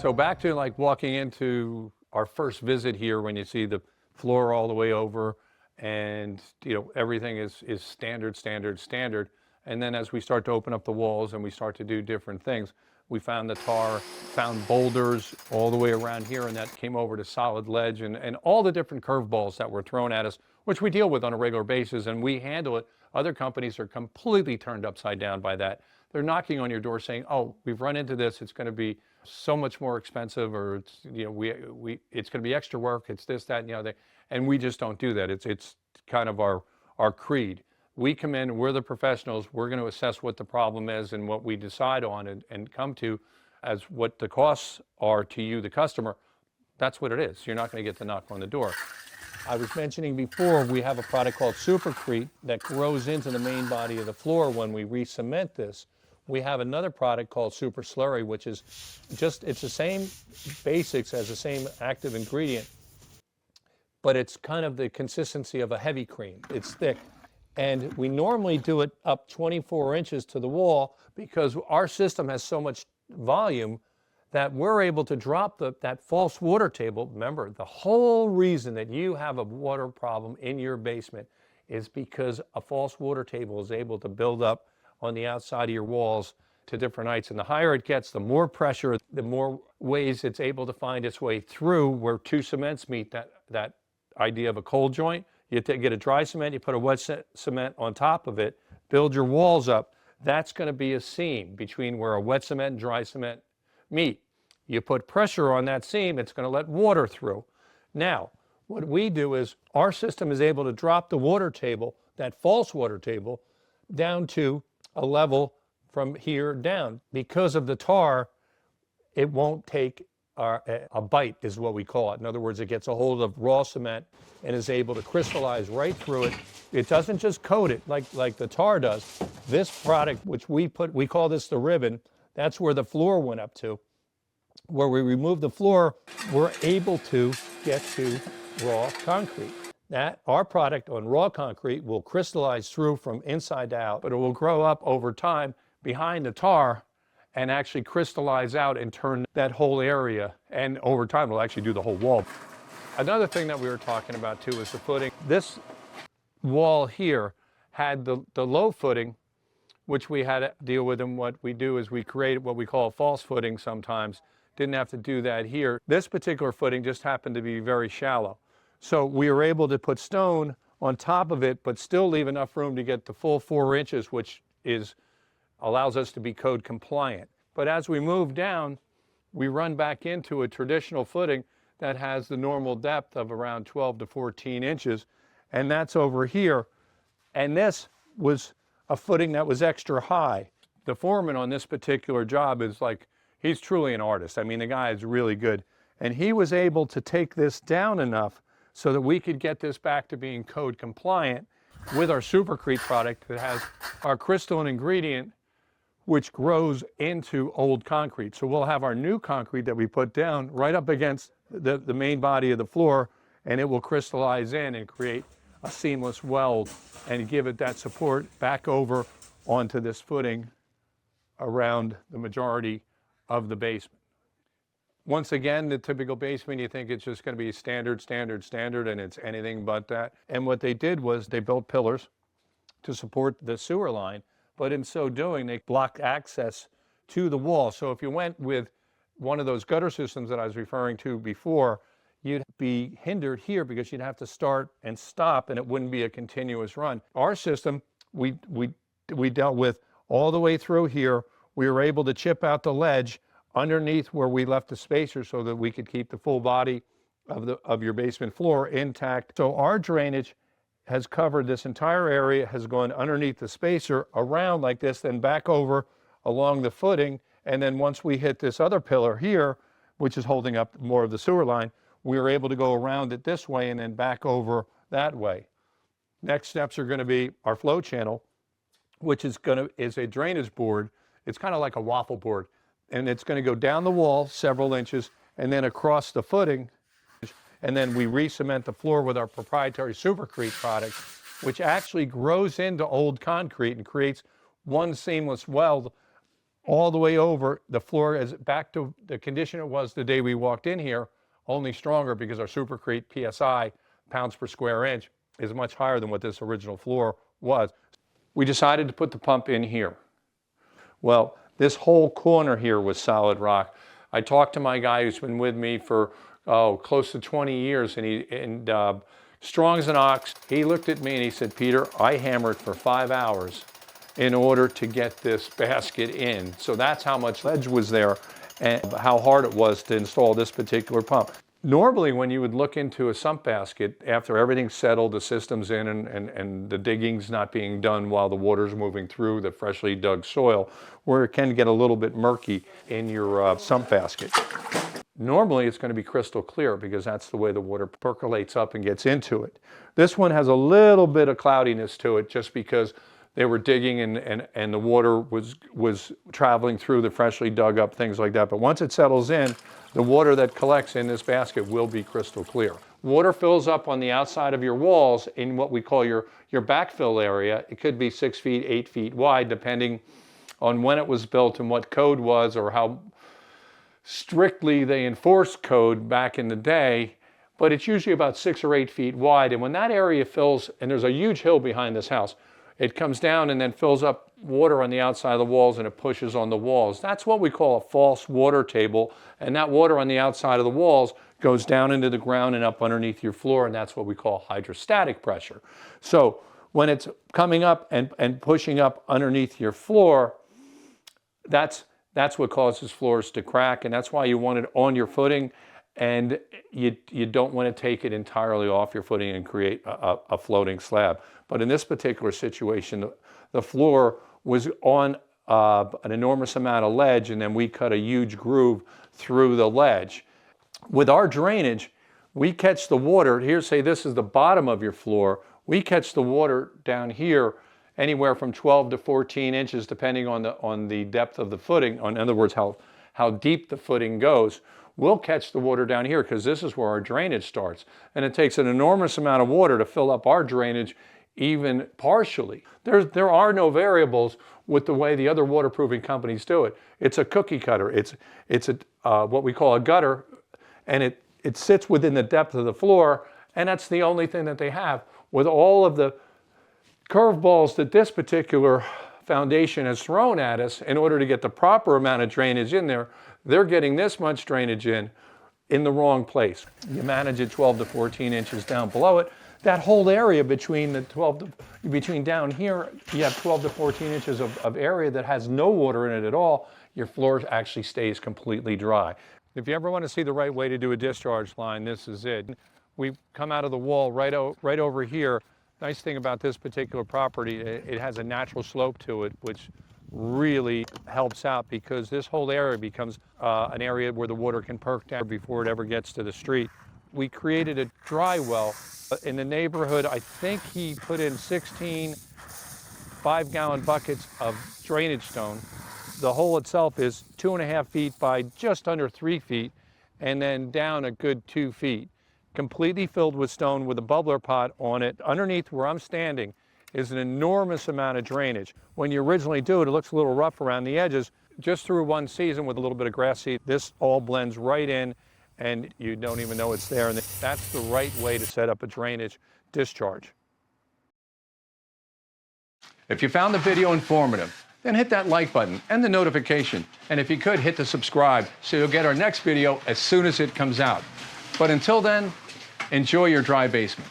So back to like walking into our first visit here, when you see the floor all the way over and everything is standard, standard, standard. And then as we start to open up the walls and we start to do different things, we found the tar, found boulders all the way around here, and that came over to solid ledge and all the different curveballs that were thrown at us, which we deal with on a regular basis, and we handle it. Other companies are completely turned upside down by that. They're knocking on your door saying, oh, we've run into this, it's going to be so much more expensive, or it's it's going to be extra work, it's this, that, and the other. And we just don't do that. It's kind of our creed. We come in, we're the professionals, we're going to assess what the problem is and what we decide on and come to as what the costs are to you, the customer. That's what it is. You're not going to get the knock on the door. I was mentioning before, we have a product called Supercrete that grows into the main body of the floor when we re-cement this. We have another product called Super Slurry, which is it's the same basics as the same active ingredient, but it's kind of the consistency of a heavy cream. It's thick. And we normally do it up 24 inches to the wall because our system has so much volume that we're able to drop that false water table. Remember, the whole reason that you have a water problem in your basement is because a false water table is able to build up on the outside of your walls to different heights. And the higher it gets, the more pressure, the more ways it's able to find its way through where two cements meet, that idea of a cold joint. You get a dry cement, you put a wet cement on top of it, build your walls up. That's going to be a seam between where a wet cement and dry cement meet. You put pressure on that seam, it's going to let water through. Now, what we do is our system is able to drop the water table, that false water table, down to a level from here down. Because of the tar, it won't take a bite, is what we call it. In other words, it gets a hold of raw cement and is able to crystallize right through it. It doesn't just coat it like the tar does. This product, which we call this the ribbon, that's where the floor went up to. Where we remove the floor, we're able to get to raw concrete. Our product on raw concrete will crystallize through from inside to out, but it will grow up over time behind the tar and actually crystallize out and turn that whole area. And over time, it'll actually do the whole wall. Another thing that we were talking about too is the footing. This wall here had the low footing, which we had to deal with, and what we do is we create what we call a false footing sometimes. Didn't have to do that here. This particular footing just happened to be very shallow. So we were able to put stone on top of it, but still leave enough room to get the full 4 inches, which allows us to be code compliant. But as we move down, we run back into a traditional footing that has the normal depth of around 12 to 14 inches, and that's over here. And this was a footing that was extra high. The foreman on this particular job is he's truly an artist. I mean, the guy is really good. And he was able to take this down enough so that we could get this back to being code compliant with our Supercrete product that has our crystalline ingredient, which grows into old concrete. So we'll have our new concrete that we put down right up against the main body of the floor, and it will crystallize in and create a seamless weld and give it that support back over onto this footing around the majority of the basement. Once again, the typical basement, you think it's just going to be standard, standard, standard, and it's anything but that. And what they did was they built pillars to support the sewer line, but in so doing, they blocked access to the wall. So if you went with one of those gutter systems that I was referring to before, you'd be hindered here because you'd have to start and stop, and it wouldn't be a continuous run. Our system, we dealt with all the way through here. We were able to chip out the ledge underneath where we left the spacer so that we could keep the full body of your basement floor intact. So our drainage has covered this entire area, has gone underneath the spacer, around like this, then back over along the footing. And then once we hit this other pillar here, which is holding up more of the sewer line, we were able to go around it this way and then back over that way. Next steps are going to be our flow channel, which is a drainage board. It's kind of like a waffle board, and it's going to go down the wall several inches and then across the footing, and then we re-cement the floor with our proprietary Supercrete product, which actually grows into old concrete and creates one seamless weld all the way over. The floor is back to the condition it was the day we walked in here, only stronger because our Supercrete PSI, pounds per square inch, is much higher than what this original floor was. We decided to put the pump in here. Well, this whole corner here was solid rock. I talked to my guy who's been with me for close to 20 years, and strong as an ox. He looked at me and he said, "Peter, I hammered for 5 hours in order to get this basket in." So that's how much ledge was there and how hard it was to install this particular pump. Normally, when you would look into a sump basket, after everything's settled, the system's in, and the digging's not being done while the water's moving through the freshly dug soil, where it can get a little bit murky in your sump basket. Normally, it's going to be crystal clear because that's the way the water percolates up and gets into it. This one has a little bit of cloudiness to it just because they were digging and the water was traveling through the freshly dug up, things like that. But once it settles in, the water that collects in this basket will be crystal clear. Water fills up on the outside of your walls in what we call your backfill area. It could be 6 feet, 8 feet wide, depending on when it was built and what code was or how strictly they enforced code back in the day. But it's usually about 6 or 8 feet wide. And when that area fills, and there's a huge hill behind this house, it comes down and then fills up water on the outside of the walls and it pushes on the walls. That's what we call a false water table. And that water on the outside of the walls goes down into the ground and up underneath your floor, and that's what we call hydrostatic pressure. So when it's coming up and pushing up underneath your floor, that's what causes floors to crack, and that's why you want it on your footing, and you don't want to take it entirely off your footing and create a floating slab. But in this particular situation, the floor was on an enormous amount of ledge, and then we cut a huge groove through the ledge. With our drainage, we catch the water. Here, say this is the bottom of your floor. We catch the water down here anywhere from 12 to 14 inches, depending on the depth of the footing. In other words, how deep the footing goes. We'll catch the water down here because this is where our drainage starts. And it takes an enormous amount of water to fill up our drainage, even partially. There are no variables with the way the other waterproofing companies do it. It's a cookie cutter. It's what we call a gutter, and it sits within the depth of the floor, and that's the only thing that they have. With all of the curveballs that this particular foundation has thrown at us in order to get the proper amount of drainage in there, they're getting this much drainage in the wrong place. You manage it 12 to 14 inches down below it. That whole area between down here, you have 12 to 14 inches of area that has no water in it at all. Your floor actually stays completely dry. If you ever want to see the right way to do a discharge line, this is it. We come out of the wall right over here. Nice thing about this particular property, it has a natural slope to it, which really helps out because this whole area becomes an area where the water can perk down before it ever gets to the street. We created a dry well. In the neighborhood, I think he put in 16 5-gallon buckets of drainage stone. The hole itself is 2.5 feet by just under 3 feet, and then down a good 2 feet. Completely filled with stone with a bubbler pot on it. Underneath where I'm standing is an enormous amount of drainage. When you originally do it, it looks a little rough around the edges. Just through one season with a little bit of grass seed, this all blends right in and you don't even know it's there. And that's the right way to set up a drainage discharge. If you found the video informative, then hit that like button and the notification. And if you could, hit the subscribe so you'll get our next video as soon as it comes out. But until then, enjoy your dry basement.